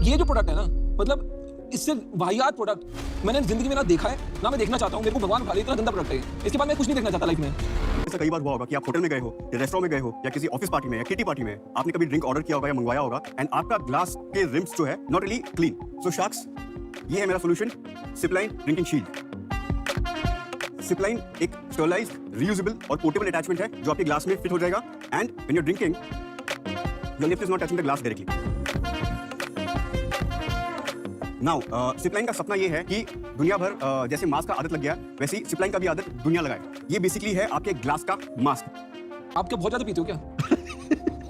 ये जो प्रोडक्ट है ना, मतलब इससे वाहियात प्रोडक्ट मैंने जिंदगी में ना देखा है ना मैं देखना चाहता हूँ। मेरे को भगवान खाली, इतना गंदा प्रोडक्ट है। इसके बाद मैं कुछ नहीं देखना चाहता लाइफ में। ऐसा कई बार हुआ होगा कि आप होटल में गए हो या रेस्टोरेंट में गए हो या किसी ऑफिस पार्टी में या किटी पार्टी में, आपने कभी ड्रिंक ऑर्डर किया होगा या मंगवाया होगा एंड आपका ग्लास के रिम्स जो है not really clean. So sharks, ये है मेरा solution, Sipline drinking shield. Sipline एक स्टरलाइज्ड, रीयूजेबल और पोर्टेबल अटैचमेंट है जो आपके ग्लास में फिट हो जाएगा and when you are drinking your lip is not touching the glass directly. Now Sipline का सपना ये है कि दुनिया भर जैसे मास्क का आदत लग गया वैसे ही सिपलाइन का भी आदत दुनिया लगाए। ये बेसिकली है आपके ग्लास का मास्क। आप क्या बहुत ज्यादा पीते हो क्या?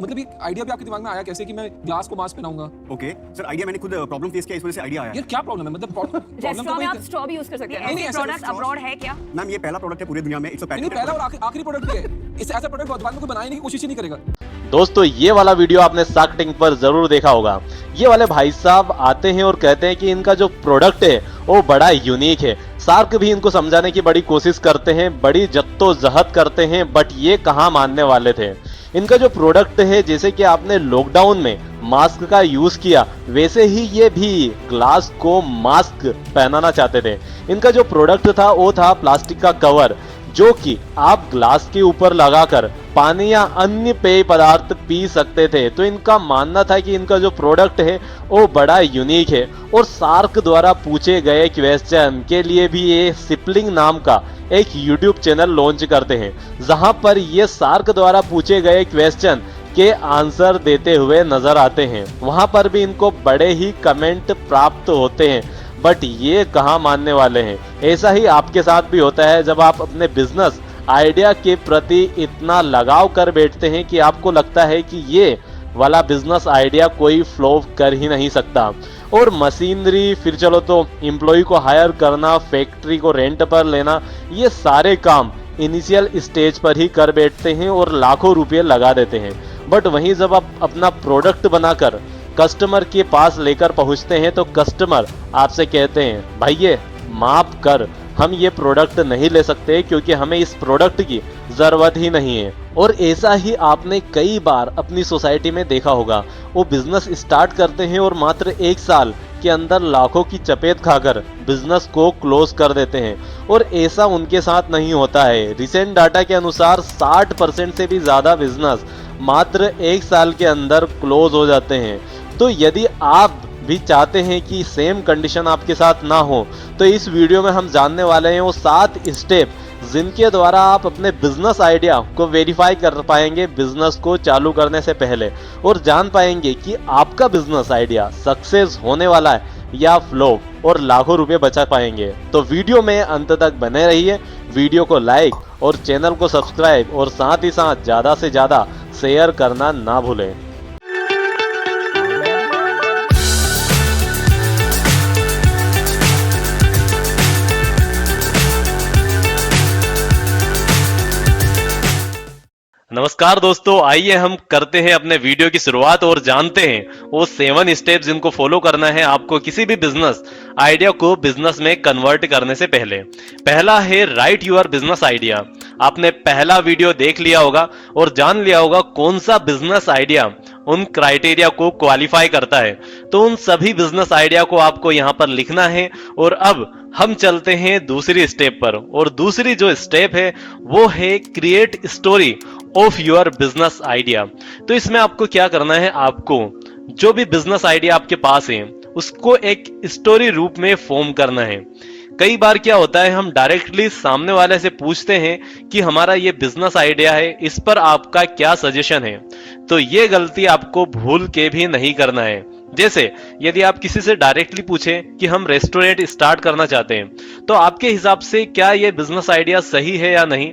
मतलब ये आइडिया भी आपके दिमाग में आया कैसे कि मैं ग्लास को मास्क पहनाऊंगा? ओके सर, आइडिया मैंने खुद प्रॉब्लम फेस किया, इस वजह से आइडिया आया। यार क्या प्रॉब्लम है? मतलब प्रॉब्लम रेस्टोरेंट में आप स्ट्रॉ भी यूज कर सकते हैं। नहीं, ऐसे ऐसा प्रोडक्ट अब्रॉड है क्या? मैम ये पहला प्रोडक्ट है पूरी दुनिया में, इट्स अ नहीं पैटेंट। पहला और आखिरी प्रोडक्ट भी है। इससे ऐसा प्रोडक्ट बाद में कोई बनाने की कोशिश ही नहीं करेगा। दोस्तों ये वाला वीडियो आपने शार्क टैंक पर जरूर देखा होगा। ये वाले भाई साहब आते हैं और कहते हैं कि इनका जो प्रोडक्ट है वो बड़ा यूनिक है। शार्क भी इनको समझाने की बड़ी कोशिश करते हैं, बड़ी जद्दोजहद करते हैं, बट ये कहाँ मानने वाले थे। इनका जो प्रोडक्ट है, जैसे कि आपने लॉकडाउन में मास्क का यूज किया, वैसे ही ये भी ग्लास को मास्क पहनाना चाहते थे। इनका जो प्रोडक्ट था वो था प्लास्टिक का कवर, जो कि आप ग्लास के ऊपर लगाकर पानी या अन्य पेय पदार्थ पी सकते थे। तो इनका मानना था कि इनका जो प्रोडक्ट है वो बड़ा यूनिक है। और शार्क द्वारा पूछे गए क्वेश्चन के लिए भी ये सिपलिंग नाम का एक यूट्यूब चैनल लॉन्च करते हैं, जहां पर ये शार्क द्वारा पूछे गए क्वेश्चन के आंसर देते हुए नजर आते हैं। वहां पर भी इनको बड़े ही कमेंट प्राप्त होते हैं, बट ये कहाँ मानने वाले हैं। ऐसा ही आपके साथ भी होता है जब आप अपने बिजनेस आइडिया के प्रति इतना लगाव कर बैठते हैं कि आपको लगता है कि ये वाला बिजनेस आइडिया कोई फ्लॉप कर ही नहीं सकता। और मशीनरी, फिर चलो तो एम्प्लॉय को हायर करना, फैक्ट्री को रेंट पर लेना, ये सारे काम इनिशियल स्टेज पर ही कर बैठते हैं और लाखों रुपए लगा देते हैं। बट वहीं जब आप अपना प्रोडक्ट बनाकर कस्टमर के पास लेकर पहुंचते हैं तो कस्टमर आपसे कहते हैं भाई माफ कर, हम ये प्रोडक्ट नहीं ले सकते क्योंकि हमें इस प्रोडक्ट की जरूरत ही नहीं है। और ऐसा ही आपने कई बार अपनी सोसाइटी में देखा होगा। वो बिजनेस स्टार्ट करते हैं और मात्र 1 साल के अंदर लाखों की चपेट खाकर बिजनेस को क्लोज कर देते हैं। और ऐसा उनके साथ नहीं होता है। रिसेंट डाटा के अनुसार 60% से भी ज्यादा बिजनेस मात्र 1 साल के अंदर क्लोज हो जाते हैं। तो यदि आप भी चाहते हैं कि सेम कंडीशन आपके साथ ना हो, तो इस वीडियो में हम जानने वाले हैं वो 7 स्टेप जिनके द्वारा आप अपने बिजनेस आइडिया को वेरीफाई कर पाएंगे बिजनेस को चालू करने से पहले, और जान पाएंगे कि आपका बिजनेस आइडिया सक्सेस होने वाला है या फ्लॉप, और लाखों रुपए बचा पाएंगे। तो वीडियो में अंत तक बने रहिए। वीडियो को लाइक और चैनल को सब्सक्राइब और साथ ही साथ ज्यादा से ज्यादा शेयर करना ना भूलें। नमस्कार दोस्तों, आइए हम करते हैं अपने वीडियो की शुरुआत और जानते हैं वो 7 स्टेप्स जिनको फॉलो करना है आपको किसी भी बिजनेस आइडिया को बिजनेस में कन्वर्ट करने से पहले। पहला है राइट योर बिजनेस आइडिया। आपने पहला वीडियो देख लिया होगा और जान लिया होगा कौन सा बिजनेस आइडिया उन क्राइटेरिया को क्वालिफाई करता है। तो उन सभी बिजनेस आइडिया को आपको यहाँ पर लिखना है। और अब हम चलते हैं दूसरी स्टेप पर, और दूसरी जो स्टेप है वो है create story of your business idea. तो इसमें आपको क्या करना है, आपको जो भी बिजनेस आइडिया आपके पास है उसको एक स्टोरी रूप में फॉर्म करना है। कई बार क्या होता है, हम डायरेक्टली सामने वाले से पूछते हैं कि हमारा ये बिजनेस आइडिया है, इस पर आपका क्या सजेशन है। तो ये गलती आपको भूल के भी नहीं करना है। जैसे यदि आप किसी से डायरेक्टली पूछें कि हम रेस्टोरेंट स्टार्ट करना चाहते हैं, तो आपके हिसाब से क्या ये बिजनेस आइडिया सही है या नहीं,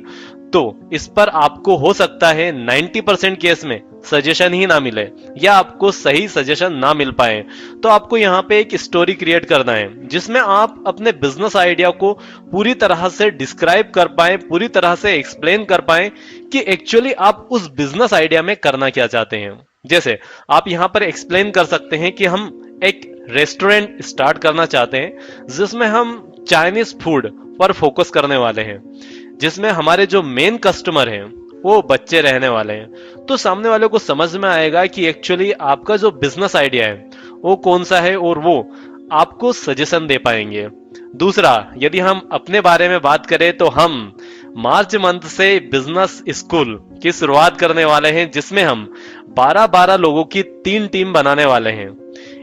तो इस पर आपको हो सकता है 90% केस में सजेशन ही ना मिले या आपको सही सजेशन ना मिल पाए। तो आपको यहाँ पे एक स्टोरी क्रिएट करना है जिसमें आप अपने बिजनेस आइडिया को पूरी तरह से डिस्क्राइब कर पाए, पूरी तरह से एक्सप्लेन कर पाए कि एक्चुअली आप उस बिजनेस आइडिया में करना क्या चाहते हैं। जैसे आप यहाँ पर एक्सप्लेन कर सकते हैं कि हम एक रेस्टोरेंट स्टार्ट करना चाहते हैं जिसमें हम चाइनीज फूड पर फोकस करने वाले हैं, जिसमें हमारे जो मेन कस्टमर हैं वो बच्चे रहने वाले हैं। तो सामने वाले को समझ में आएगा कि एक्चुअली आपका जो बिजनेस आइडिया है वो कौन सा है और वो आपको सजेशन दे पाएंगे। दूसरा, यदि हम अपने बारे में बात करें तो हम मार्च मंथ से बिजनेस स्कूल की शुरुआत करने वाले हैं, जिसमें हम 12-12 लोगों की 3 टीम बनाने वाले हैं।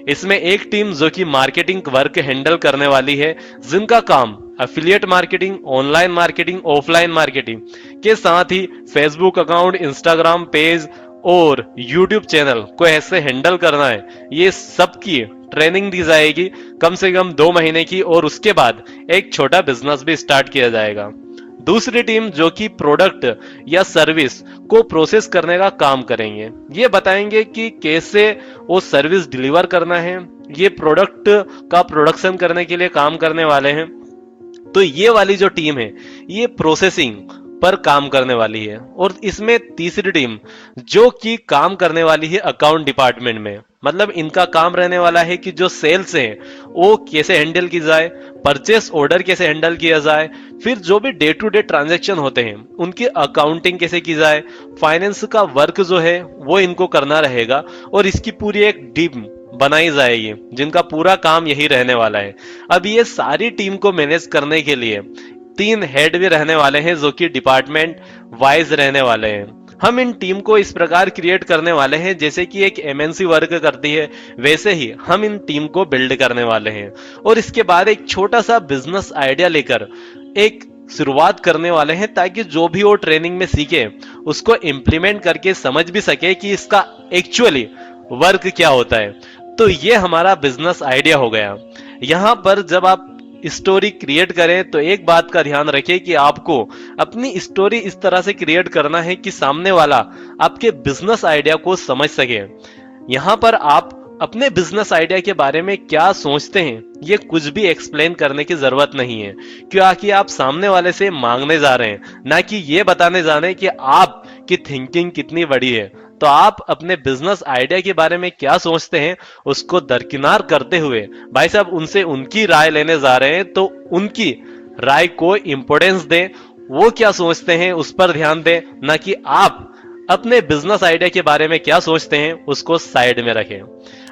इसमें एक टीम जो कि मार्केटिंग वर्क हैंडल करने वाली है, जिनका काम affiliate marketing, online marketing, offline marketing के साथ ही फेसबुक अकाउंट, इंस्टाग्राम पेज और यूट्यूब चैनल को ऐसे हैंडल करना है। ये सबकी ट्रेनिंग दी जाएगी कम से कम 2 महीने की, और उसके बाद एक छोटा बिजनेस भी स्टार्ट किया जाएगा। दूसरी टीम जो कि प्रोडक्ट या सर्विस को प्रोसेस करने का काम करेंगे, ये बताएंगे कि कैसे वो सर्विस डिलीवर करना है। ये प्रोडक्ट का प्रोडक्शन करने के लिए काम करने वाले हैं। तो ये वाली जो टीम है ये प्रोसेसिंग पर काम करने वाली है। और इसमें तीसरी टीम जो कि काम करने वाली है अकाउंट डिपार्टमेंट में, मतलब इनका काम रहने वाला है कि जो सेल्स है वो कैसे हैंडल की जाए, परचेस ऑर्डर कैसे हैंडल किया जाए, फिर जो भी डे टू डे ट्रांजैक्शन होते हैं उनकी अकाउंटिंग कैसे की जाए, फाइनेंस का वर्क जो है वो इनको करना रहेगा। और इसकी पूरी एक टीम बनाई जाएगी जिनका पूरा काम यही रहने वाला है। अब ये सारी टीम को मैनेज करने के लिए 3 हेड भी रहने वाले हैं जो कि डिपार्टमेंट वाइज रहने वाले हैं। हम इन टीम को इस प्रकार क्रिएट करने वाले हैं जैसे कि एक एमएनसी वर्क करती है, वैसे ही हम इन टीम को बिल्ड करने वाले हैं। और इसके बाद एक छोटा सा बिजनेस आइडिया लेकर एक शुरुआत करने वाले हैं, ताकि जो भी वो ट्रेनिंग में सीखे उसको इंप्लीमेंट करके समझ भी सके कि इसका एक्चुअली वर्क क्या होता है। तो ये हमारा बिजनेस आइडिया हो गया। यहां पर जब आप स्टोरी क्रिएट करें तो एक बात का ध्यान रखें कि आपको अपनी स्टोरी इस तरह से क्रिएट करना है कि सामने वाला आपके बिजनेस आइडिया को समझ सके। यहां पर आप अपने बिजनेस आइडिया के बारे में क्या सोचते हैं ये कुछ भी एक्सप्लेन करने की जरूरत नहीं है, क्योंकि आप सामने वाले से मांगने जा रहे हैं, ना कि ये बताने जा रहे हैं कि आपकी थिंकिंग कितनी बड़ी है। तो आप अपने बिजनेस आइडिया के बारे में क्या सोचते हैं उसको दरकिनार करते हुए भाई साहब उनसे उनकी राय लेने जा रहे हैं, तो उनकी राय को इंपोर्टेंस दें। वो क्या सोचते हैं उस पर ध्यान दें, ना कि आप अपने बिजनेस आइडिया के बारे में क्या सोचते हैं उसको साइड में रखें।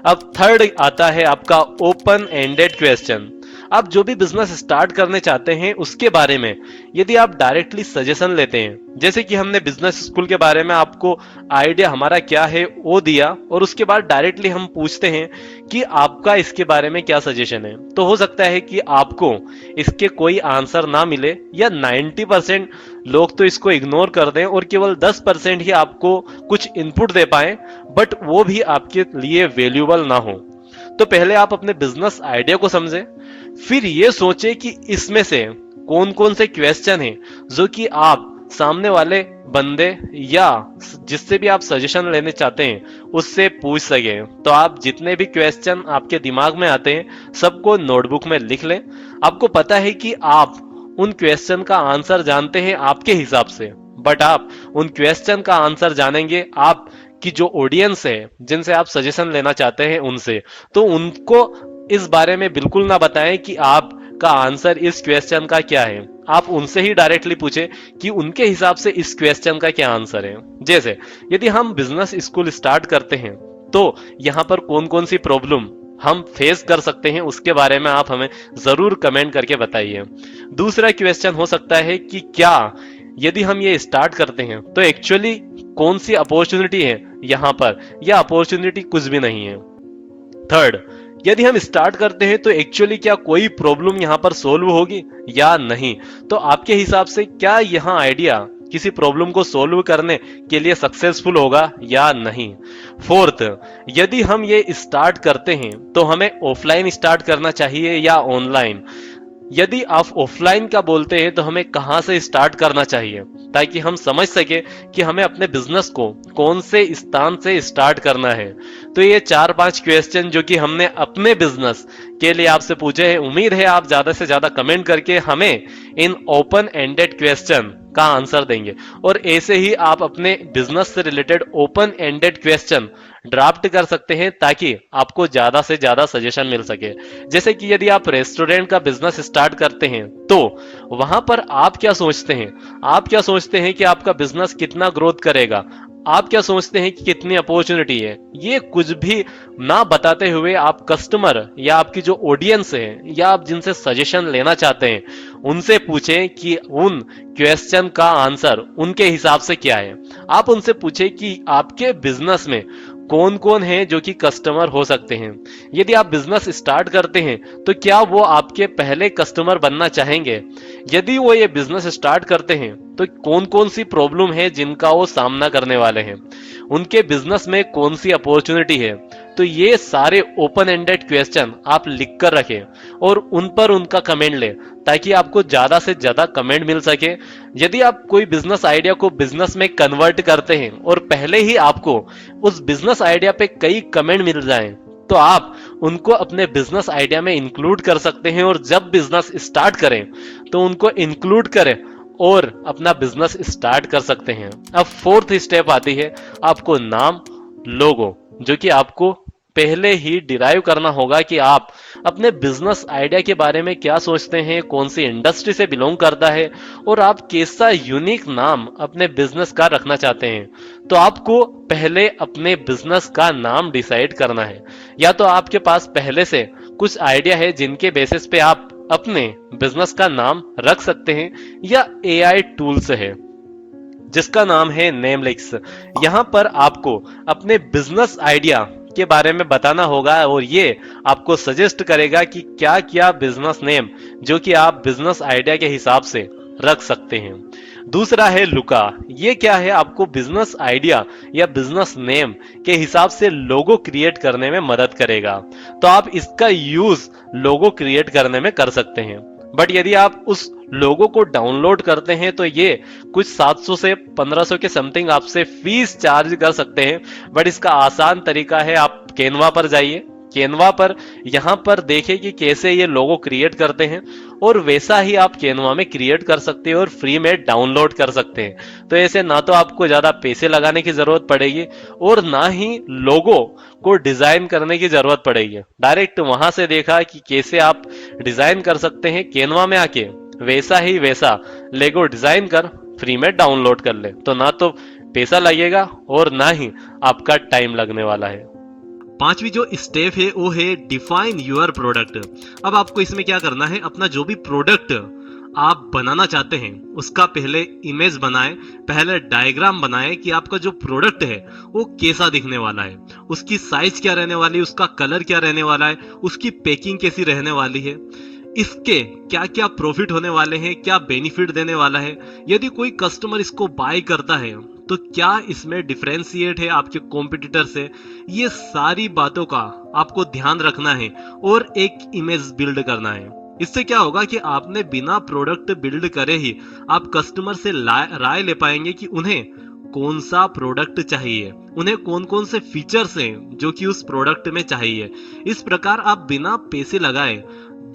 अब थर्ड आता है आपका ओपन एंडेड क्वेश्चन। आप जो भी बिजनेस स्टार्ट करने चाहते हैं उसके बारे में यदि आप डायरेक्टली सजेशन लेते हैं, जैसे कि हमने बिजनेस स्कूल के बारे में आपको आइडिया हमारा क्या है वो दिया, और उसके बाद डायरेक्टली हम पूछते हैं कि आपका इसके बारे में क्या सजेशन है, तो हो सकता है कि आपको इसके कोई आंसर ना मिले, या 90% लोग तो इसको इग्नोर कर दें और केवल 10% ही आपको कुछ इनपुट दे पाए, बट वो भी आपके लिए वैल्यूएबल ना हो। तो पहले आप अपने बिजनेस आइडिया को समझें, फिर ये सोचें कि इसमें से कौन कौन से क्वेश्चन हैं जो कि आप सामने वाले बंदे या जिससे भी आप सजेशन लेने चाहते हैं उससे पूछ सके। तो आप जितने भी क्वेश्चन आपके दिमाग में आते हैं सबको नोटबुक में लिख लें। आपको पता है कि आप उन क्वेश्चन का आंसर जानते हैं आपके हिसाब से, बट आप उन क्वेश्चन का आंसर जानेंगे आप कि जो ऑडियंस है जिनसे आप सजेशन लेना चाहते हैं उनसे, तो उनको इस बारे में बिल्कुल ना बताएं कि आपका आंसर इस क्वेश्चन का क्या है। आप उनसे ही डायरेक्टली पूछें कि उनके हिसाब से इस क्वेश्चन का क्या आंसर है। जैसे यदि हम बिजनेस स्कूल स्टार्ट करते हैं तो यहाँ पर कौन कौन सी प्रॉब्लम हम फेस कर सकते हैं उसके बारे में आप हमें जरूर कमेंट करके बताइए। दूसरा क्वेश्चन हो सकता है कि क्या यदि हम ये स्टार्ट करते हैं तो एक्चुअली कौन सी अपॉर्चुनिटी है यहाँ पर, या अपॉर्चुनिटी कुछ भी नहीं है। थर्ड, यदि हम स्टार्ट करते हैं तो एक्चुअली क्या कोई प्रॉब्लम यहाँ पर सोल्व होगी या नहीं, तो आपके हिसाब से क्या यहाँ आइडिया किसी प्रॉब्लम को सोल्व करने के लिए सक्सेसफुल होगा या नहीं। फोर्थ, यदि हम ये स्टार्ट करते हैं तो हमें ऑफलाइन स्टार्ट करना चाहिए या ऑनलाइन। यदि आप ऑफलाइन का बोलते हैं तो हमें कहां से स्टार्ट करना चाहिए, ताकि हम समझ सके कि हमें अपने बिजनेस को कौन से स्थान से स्टार्ट करना है। तो ये 4-5 क्वेश्चन जो कि हमने अपने बिजनेस के लिए आपसे पूछे हैं, उम्मीद है आप ज्यादा से ज्यादा कमेंट करके हमें इन ओपन एंडेड क्वेश्चन का आंसर देंगे, और ऐसे ही आप अपने बिजनेस से related open ended question draft कर सकते हैं ताकि आपको ज्यादा से ज्यादा सजेशन मिल सके। जैसे कि यदि आप रेस्टोरेंट का बिजनेस स्टार्ट करते हैं तो वहां पर आप क्या सोचते हैं, आप क्या सोचते हैं कि आपका बिजनेस कितना ग्रोथ करेगा, आप क्या सोचते हैं कि कितनी अपॉर्चुनिटी है? ये कुछ भी ना बताते हुए आप कस्टमर या आपकी जो ऑडियंस है या आप जिनसे सजेशन लेना चाहते हैं उनसे पूछें कि उन क्वेश्चन का आंसर उनके हिसाब से क्या है। आप उनसे पूछें कि आपके बिजनेस में कौन कौन है जो कि कस्टमर हो सकते हैं। यदि आप बिजनेस स्टार्ट करते हैं तो क्या वो आपके पहले कस्टमर बनना चाहेंगे? यदि वो ये बिजनेस स्टार्ट करते हैं तो कौन कौन सी प्रॉब्लम है जिनका वो सामना करने वाले हैं, उनके बिजनेस में कौन सी अपॉर्चुनिटी है। तो ये सारे ओपन एंडेड क्वेश्चन आप लिख कर रखें और उन पर उनका कमेंट लें ताकि आपको ज्यादा से ज्यादा कमेंट मिल सके। यदि आप कोई बिजनेस आइडिया को बिजनेस में कन्वर्ट करते हैं और पहले ही आपको उस बिजनेस आइडिया पे कई कमेंट मिल जाएं तो आप उनको अपने बिजनेस आइडिया में इंक्लूड कर सकते हैं और जब बिजनेस स्टार्ट करें तो उनको इंक्लूड करें और अपना बिजनेस स्टार्ट कर सकते हैं। अब फोर्थ स्टेप आती है आपको नाम, लोगो, जो कि आपको पहले ही डिराइव करना होगा कि आप अपने बिजनेस आइडिया के बारे में क्या सोचते हैं, कौन सी इंडस्ट्री से बिलोंग करता है और आप कैसा यूनिक नाम अपने बिजनेस का रखना चाहते हैं। तो आपको पहले अपने बिजनेस का नाम डिसाइड करना है। या तो आपके पास पहले से कुछ आइडिया है जिनके बेसिस पे आप अपने बिजनेस का नाम रख सकते हैं, या एआई टूल्स है जिसका नाम है नेमलिक्स। यहां पर आपको अपने बिजनेस आइडिया के बारे में बताना होगा और ये आपको सजेस्ट करेगा कि क्या क्या बिजनेस नेम जो कि आप बिजनेस आइडिया के हिसाब से रख सकते हैं। दूसरा है लुका। ये क्या है? आपको बिजनेस आइडिया या बिजनेस नेम के हिसाब से लोगो क्रिएट करने में मदद करेगा। तो आप इसका यूज लोगो क्रिएट करने में कर सकते हैं। बट यदि आप उस लोगो को डाउनलोड करते हैं तो ये कुछ 700 से 1500 के समथिंग आपसे फीस चार्ज कर सकते हैं। बट इसका आसान तरीका है, आप कैनवा पर जाइए, कैनवा पर यहां पर देखें कि कैसे ये लोगो क्रिएट करते हैं और वैसा ही आप कैनवा में क्रिएट कर सकते हैं और फ्री में डाउनलोड कर सकते हैं। तो ऐसे ना तो आपको ज्यादा पैसे लगाने की जरूरत पड़ेगी और ना ही लोगो को डिजाइन करने की जरूरत पड़ेगी। डायरेक्ट वहां से देखा कि कैसे आप डिजाइन कर सकते हैं, कैनवा में आके वैसा ही वैसा लेगो डिजाइन कर फ्री में डाउनलोड कर ले। तो ना तो पैसा लगेगा और ना ही आपका टाइम लगने वाला है। पांचवी जो स्टेप है वो है डिफाइन योर प्रोडक्ट। अब आपको इसमें क्या करना है, अपना जो भी प्रोडक्ट आप बनाना चाहते हैं उसका पहले इमेज बनाएं, पहले डायग्राम बनाएं कि आपका जो प्रोडक्ट है वो कैसा दिखने वाला है, उसकी साइज क्या रहने वाली है, उसका कलर क्या रहने वाला है, उसकी पैकिंग कैसी रहने वाली है, इसके क्या क्या प्रॉफिट होने वाले हैं, क्या बेनिफिट देने वाला है, यदि कोई कस्टमर इसको बाय करता है तो क्या इसमें डिफरेंशिएट है आपके कॉम्पिटिटर से। ये सारी बातों का आपको ध्यान रखना है और एक इमेज बिल्ड करना है। इससे क्या होगा कि आपने बिना प्रोडक्ट बिल्ड करे ही आप कस्टमर से राय ले पाएंगे कि उन्हें कौन सा प्रोडक्ट चाहिए, उन्हें कौन कौन से फीचर्स हैं जो कि उस प्रोडक्ट में चाहिए। इस प्रकार आप बिना पैसे लगाए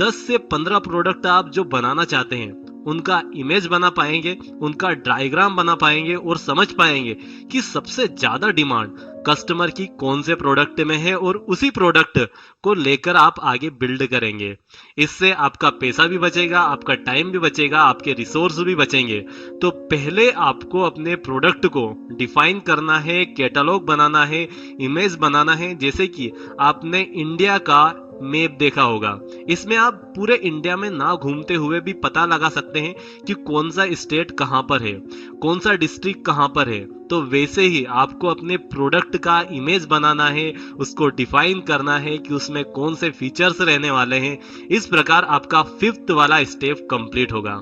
10 से 15 प्रोडक्ट आप जो बनाना चाहते हैं उनका इमेज बना पाएंगे, उनका डायग्राम बना पाएंगे और समझ पाएंगे कि सबसे ज्यादा डिमांड कस्टमर की कौन से प्रोडक्ट में है और उसी प्रोडक्ट को लेकर आप आगे बिल्ड करेंगे। इससे आपका पैसा भी बचेगा, आपका टाइम भी बचेगा, आपके रिसोर्स भी बचेंगे। तो पहले आपको अपने प्रोडक्ट को डिफाइन करना है, कैटलॉग बनाना है, इमेज बनाना है। जैसे कि आपने इंडिया का मैप देखा होगा, इसमें आप पूरे इंडिया में ना घूमते हुए भी पता लगा सकते हैं कि कौन सा स्टेट कहां पर है, कौन सा डिस्ट्रिक्ट कहां पर है। तो वैसे ही आपको अपने प्रोडक्ट का इमेज बनाना है, उसको डिफाइन करना है कि उसमें कौन से फीचर्स रहने वाले हैं। इस प्रकार आपका 5th वाला स्टेप कंप्लीट होगा।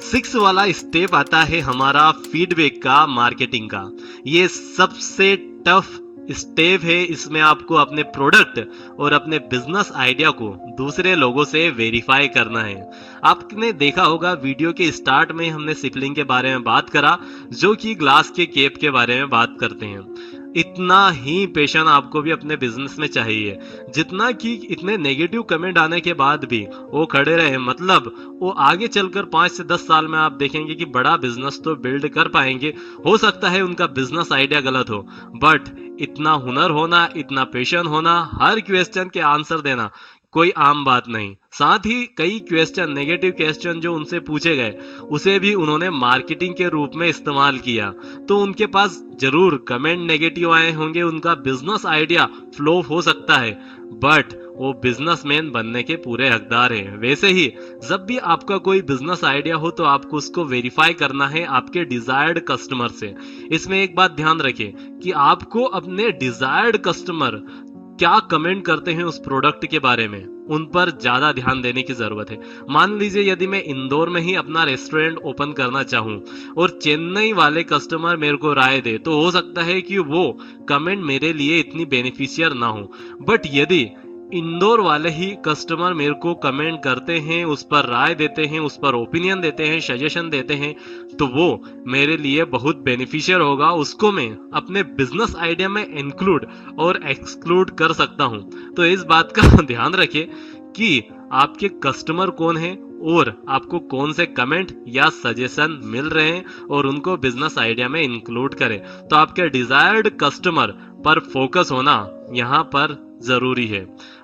6th वाला स्टेप आता है हमारा फीडबैक का, मार्केटिंग का। ये सबसे टफ स्टेप है। इसमें आपको अपने प्रोडक्ट और अपने बिजनेस आइडिया को दूसरे लोगों से वेरीफाई करना है। आपने देखा होगा वीडियो के स्टार्ट में हमने सिपलिंग के बारे में बात करा, जो कि ग्लास के केप के बारे में बात करते हैं। इतना ही पेशेंस आपको भी अपने बिजनेस में चाहिए, जितना कि इतने नेगेटिव कमेंट आने के बाद भी वो खड़े रहे। मतलब वो आगे चलकर 5 से 10 साल में आप देखेंगे कि बड़ा बिजनेस तो बिल्ड कर पाएंगे। हो सकता है उनका बिजनेस आइडिया गलत हो, बट इतना हुनर होना, इतना पेशेंस होना, हर क्वेश्चन के आंसर देना कोई आम बात नहीं। साथ ही कई क्वेश्चन, नेगेटिव क्वेश्चन जो उनसे पूछे गए, उसे भी उन्होंने मार्केटिंग के रूप में इस्तेमाल किया। तो उनके पास जरूर कमेंट नेगेटिव आए होंगे, उनका बिजनेस आइडिया फ्लॉप हो सकता है, बट वो बिजनेसमैन बनने के पूरे हकदार हैं। वैसे ही जब भी आपका कोई बिजनेस आइडिया हो तो आपको उसको वेरीफाई करना है आपके डिजायर्ड कस्टमर से। इसमें एक बात ध्यान रखें कि आपको अपने डिजायर्ड कस्टमर क्या कमेंट करते हैं उस प्रोडक्ट के बारे में, उन पर ज्यादा ध्यान देने की जरूरत है। मान लीजिए यदि मैं इंदौर में ही अपना रेस्टोरेंट ओपन करना चाहूं और चेन्नई वाले कस्टमर मेरे को राय दे, तो हो सकता है कि वो कमेंट मेरे लिए इतनी बेनिफिशियल ना हो। बट यदि इंदौर वाले ही कस्टमर मेरे को कमेंट करते हैं, उस पर राय देते हैं, उस पर ओपिनियन देते हैं, सजेशन देते हैं, तो वो मेरे लिए बहुत बेनिफिशियल होगा। उसको मैं अपने बिजनेस आइडिया में इंक्लूड और एक्सक्लूड कर सकता हूं। तो इस बात का ध्यान रखें कि आपके कस्टमर कौन है और आपको कौन से कमेंट या सजेशन मिल रहे हैं और उनको बिजनेस आइडिया में इंक्लूड करें। तो आपके डिजायर्ड कस्टमर पर फोकस होना यहाँ पर जरूरी है।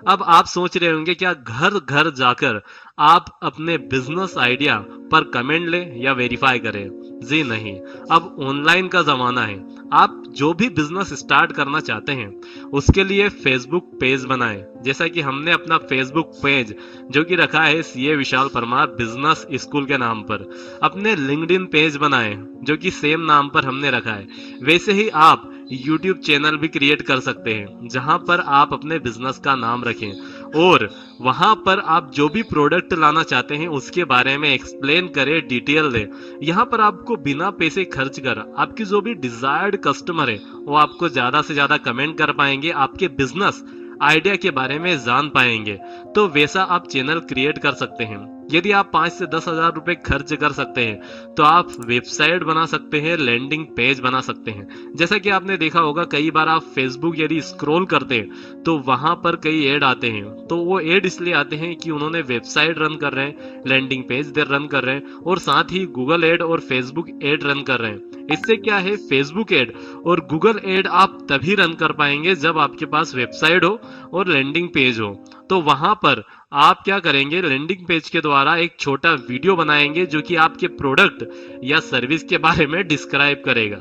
अब आप सोच रहे होंगे क्या घर घर जाकर आप अपने बिजनेस आइडिया पर कमेंट ले या वेरीफाई करें? जी नहीं, अब ऑनलाइन का जमाना है। आप जो भी बिजनेस स्टार्ट करना चाहते हैं उसके लिए फेसबुक पेज बनाएं। जैसा कि हमने अपना फेसबुक पेज जो कि रखा है सीए विशाल परमार बिजनेस स्कूल के नाम पर, अपने लिंक्डइन पेज बनाएं जो कि सेम नाम पर हमने रखा है। वैसे ही आप यूट्यूब चैनल भी क्रिएट कर सकते हैं जहां पर आप अपने बिजनेस का नाम रखें और वहां पर आप जो भी प्रोडक्ट लाना चाहते हैं उसके बारे में एक्सप्लेन करें, डिटेल दें। यहां पर आपको बिना पैसे खर्च कर आपकी जो भी डिजायर्ड कस्टमर है वो आपको ज्यादा से ज्यादा कमेंट कर पाएंगे, आपके बिजनेस आइडिया के बारे में जान पाएंगे। तो वैसा आप चैनल क्रिएट कर सकते हैं। यदि आप 5 से 10 हजार रुपए खर्च कर सकते हैं तो आप वेबसाइट बना सकते हैं, लैंडिंग पेज बना सकते हैं। जैसा कि आपने देखा होगा कई बार आप फेसबुक यदि स्क्रॉल करते हैं तो वहां पर कई ऐड आते हैं। तो वो ऐड इसलिए आते हैं कि उन्होंने वेबसाइट रन कर रहे हैं, लैंडिंग पेज रन कर रहे हैं और साथ ही गूगल ऐड और फेसबुक ऐड रन कर रहे हैं। इससे क्या है, फेसबुक ऐड और गूगल ऐड आप तभी रन कर पाएंगे जब आपके पास वेबसाइट हो और लैंडिंग पेज हो। तो वहां पर आप क्या करेंगे, लैंडिंग पेज के द्वारा एक छोटा वीडियो बनाएंगे जो कि आपके प्रोडक्ट या सर्विस के बारे में डिस्क्राइब करेगा।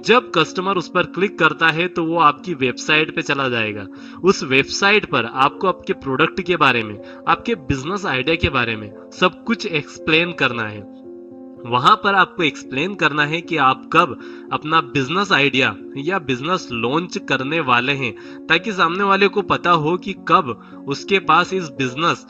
जब कस्टमर उस पर क्लिक करता है तो वो आपकी वेबसाइट पे चला जाएगा। उस वेबसाइट पर आपको आपके प्रोडक्ट के बारे में, आपके बिजनेस आइडिया के बारे में सब कुछ एक्सप्लेन करना है। वहां पर आपको एक्सप्लेन करना है कि आप कब अपना बिजनेस आइडिया या बिजनेस लॉन्च करने वाले हैं, ताकि सामने वाले को पता हो कि कब उसके पास इस बिजनेस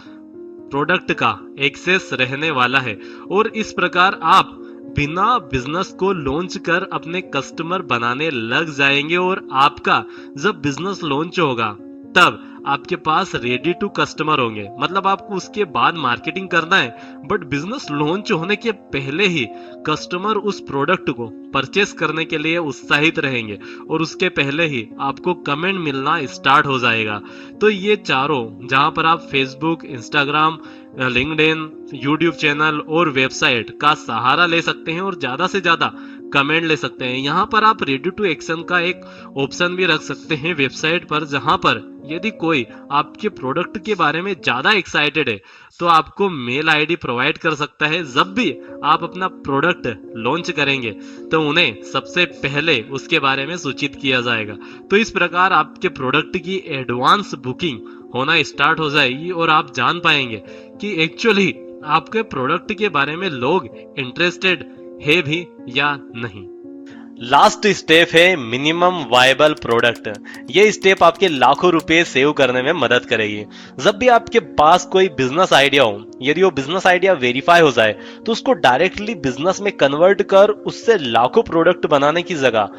प्रोडक्ट का एक्सेस रहने वाला है। और इस प्रकार आप बिना बिजनेस को लॉन्च कर अपने कस्टमर बनाने लग जाएंगे और आपका जब बिजनेस लॉन्च होगा तब आपके पास रेडी टू कस्टमर होंगे। मतलब आपको उसके बाद मार्केटिंग करना है, बट बिजनेस लॉन्च होने के पहले ही कस्टमर उस प्रोडक्ट को परचेस करने के लिए उत्साहित रहेंगे और उसके पहले ही आपको कमेंट मिलना स्टार्ट हो जाएगा। तो ये चारों, जहां पर आप Facebook, Instagram, LinkedIn, YouTube channel और वेबसाइट का सहारा ले सकते हैं और ज्यादा से ज्यादा कमेंट ले सकते हैं। यहाँ पर आप रेडी टू एक्शन का एक ऑप्शन भी रख सकते हैं वेबसाइट पर, जहां पर यदि कोई आपके प्रोडक्ट के बारे में ज्यादा एक्साइटेड है तो आपको मेल आईडी प्रोवाइड कर सकता है। जब भी आप अपना प्रोडक्ट लॉन्च करेंगे तो उन्हें सबसे पहले उसके बारे में सूचित किया जाएगा। तो इस प्रकार आपके प्रोडक्ट की एडवांस बुकिंग होना स्टार्ट हो जाएगी और आप जान पाएंगे कि एक्चुअली आपके प्रोडक्ट के बारे में लोग इंटरेस्टेड है भी या नहीं। लास्ट स्टेप है मिनिमम वायबल प्रोडक्ट। ये स्टेप आपके लाखों रुपए सेव करने में मदद करेगी। जब भी आपके पास कोई बिजनेस आइडिया हो, यदि वो बिजनेस आइडिया वेरीफाई हो जाए तो उसको डायरेक्टली बिजनेस में कन्वर्ट कर उससे लाखों प्रोडक्ट बनाने की जगह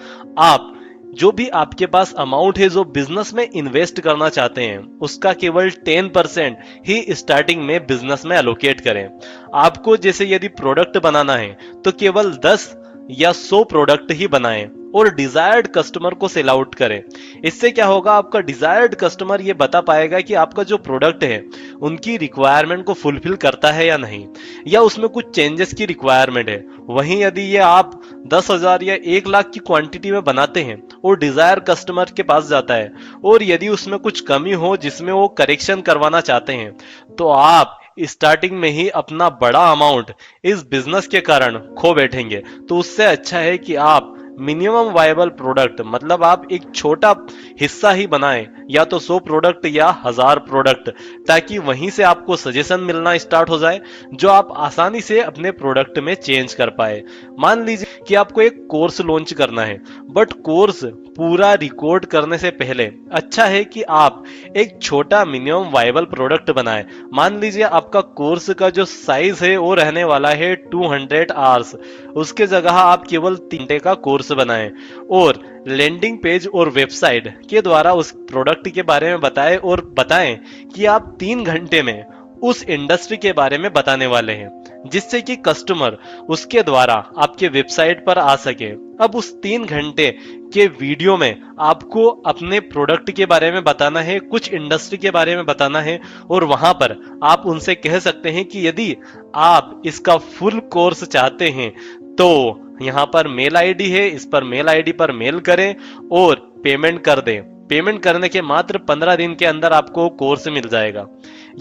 आप जो भी आपके पास अमाउंट है जो बिजनेस में इन्वेस्ट करना चाहते हैं उसका केवल 10% ही स्टार्टिंग में बिजनेस में एलोकेट करें। आपको जैसे यदि प्रोडक्ट बनाना है तो केवल 10 या 100 प्रोडक्ट ही बनाएं और डिजायर्ड कस्टमर को सेल आउट करें। इससे क्या होगा, आपका डिजायर्ड कस्टमर ये बता पाएगा कि आपका जो प्रोडक्ट है उनकी रिक्वायरमेंट को फुलफिल करता है या नहीं, या उसमें कुछ चेंजेस की रिक्वायरमेंट है। वहीं यदि ये आप 10,000 या 1 लाख की क्वांटिटी में बनाते हैं और डिजायर कस्टमर के पास जाता है और यदि उसमें कुछ कमी हो जिसमें वो करेक्शन करवाना चाहते हैं, तो आप स्टार्टिंग में ही अपना बड़ा अमाउंट इस बिजनेस के कारण खो बैठेंगे। तो उससे अच्छा है कि आप मिनिमम वायबल प्रोडक्ट, मतलब आप एक छोटा हिस्सा ही बनाएं, या तो 100 प्रोडक्ट या 1000 प्रोडक्ट, ताकि वहीं से आपको सजेशन मिलना स्टार्ट हो जाए जो आप आसानी से अपने प्रोडक्ट में चेंज कर पाए। मान लीजिए कि आपको एक कोर्स लॉन्च करना है, बट कोर्स पूरा रिकॉर्ड करने से पहले अच्छा है कि आप एक छोटा मिनिमम वायबल प्रोडक्ट बनाएं। मान लीजिए आपका कोर्स का जो साइज है वो रहने वाला है 200 आवर्स, उसके जगह आप केवल 3 घंटे का कोर्स बनाएं और लैंडिंग पेज और वेबसाइट के द्वारा उस प्रोडक्ट के बारे में बताएं और बताएं कि आप 3 घंटे में उस इंडस्ट्री के बारे में बताने वाले हैं, जिससे कि कस्टमर उसके द्वारा आपके वेबसाइट पर आ सके। अब उस 3 घंटे के वीडियो में आपको अपने प्रोडक्ट के बारे में बताना है, कुछ इंडस्ट्री के बारे में बताना है, और वहां पर आप उनसे कह सकते हैं कि यदि आप इसका फुल कोर्स चाहते हैं तो यहाँ पर मेल आईडी है, इस पर मेल आईडी पर मेल करें और पेमेंट कर दें। पेमेंट करने के मात्र 15 दिन के अंदर आपको कोर्स मिल जाएगा।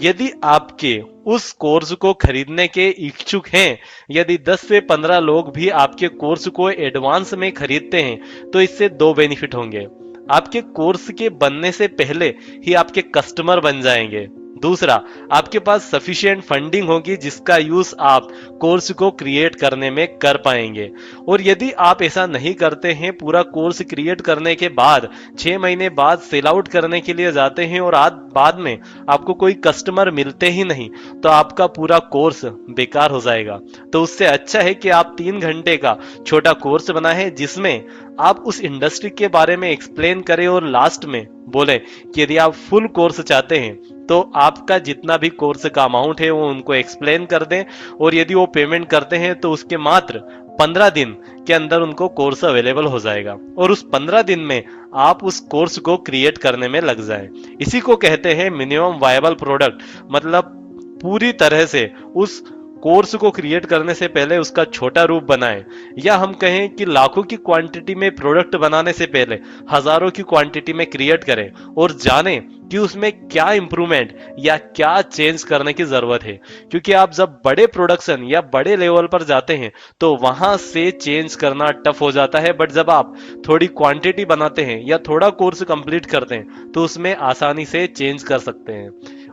यदि आपके उस कोर्स को खरीदने के इच्छुक हैं, यदि 10 से 15 लोग भी आपके कोर्स को एडवांस में खरीदते हैं, तो इससे 2 बेनिफिट होंगे। आपके कोर्स के बनने से पहले ही आपके कस्टमर बन जाएंगे। दूसरा, आपके पास सफिशिएंट फंडिंग होगी जिसका यूज आप कोर्स को क्रिएट करने में कर पाएंगे। और यदि आप ऐसा नहीं करते हैं, पूरा कोर्स क्रिएट करने के बाद 6 महीने बाद सेल आउट करने के लिए जाते हैं और आज बाद में आपको कोई कस्टमर मिलते ही नहीं, तो आपका पूरा कोर्स बेकार हो जाएगा। तो उससे अच्छा है कि आप 3 घंटे का छोटा कोर्स बनाएं जिसमें आप उस इंडस्ट्री के बारे में एक्सप्लेन करें और लास्ट में बोले कि यदि आप फुल कोर्स चाहते हैं तो आपका जितना भी कोर्स का अमाउंट है वो उनको एक्सप्लेन कर दें, और यदि वो पेमेंट करते हैं तो उसके मात्र 15 दिन के अंदर उनको कोर्स अवेलेबल हो जाएगा, और उस 15 दिन में आप उस कोर्स को क्रिएट करने में लग जाएं। इसी को कहते हैं मिनिमम वायबल प्रोडक्ट, मतलब पूरी तरह से उस कोर्स को क्रिएट करने से पहले उसका छोटा रूप बनाएं, या हम कहें कि लाखों की क्वांटिटी में प्रोडक्ट बनाने से पहले हजारों की क्वांटिटी में क्रिएट करें और जानें कि उसमें क्या इंप्रूवमेंट या क्या चेंज करने की जरूरत है। क्योंकि आप जब बड़े प्रोडक्शन या बड़े लेवल पर जाते हैं तो वहां से चेंज करना टफ हो जाता है, बट जब आप थोड़ी क्वांटिटी बनाते हैं या थोड़ा कोर्स कंप्लीट करते हैं तो उसमें आसानी से चेंज कर सकते हैं।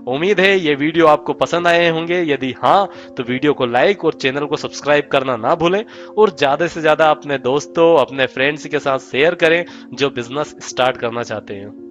उम्मीद है ये वीडियो आपको पसंद आए होंगे। यदि हाँ, तो वीडियो को लाइक और चैनल को सब्सक्राइब करना ना भूलें, और ज्यादा से ज्यादा अपने दोस्तों, अपने फ्रेंड्स के साथ शेयर करें जो बिजनेस स्टार्ट करना चाहते हैं।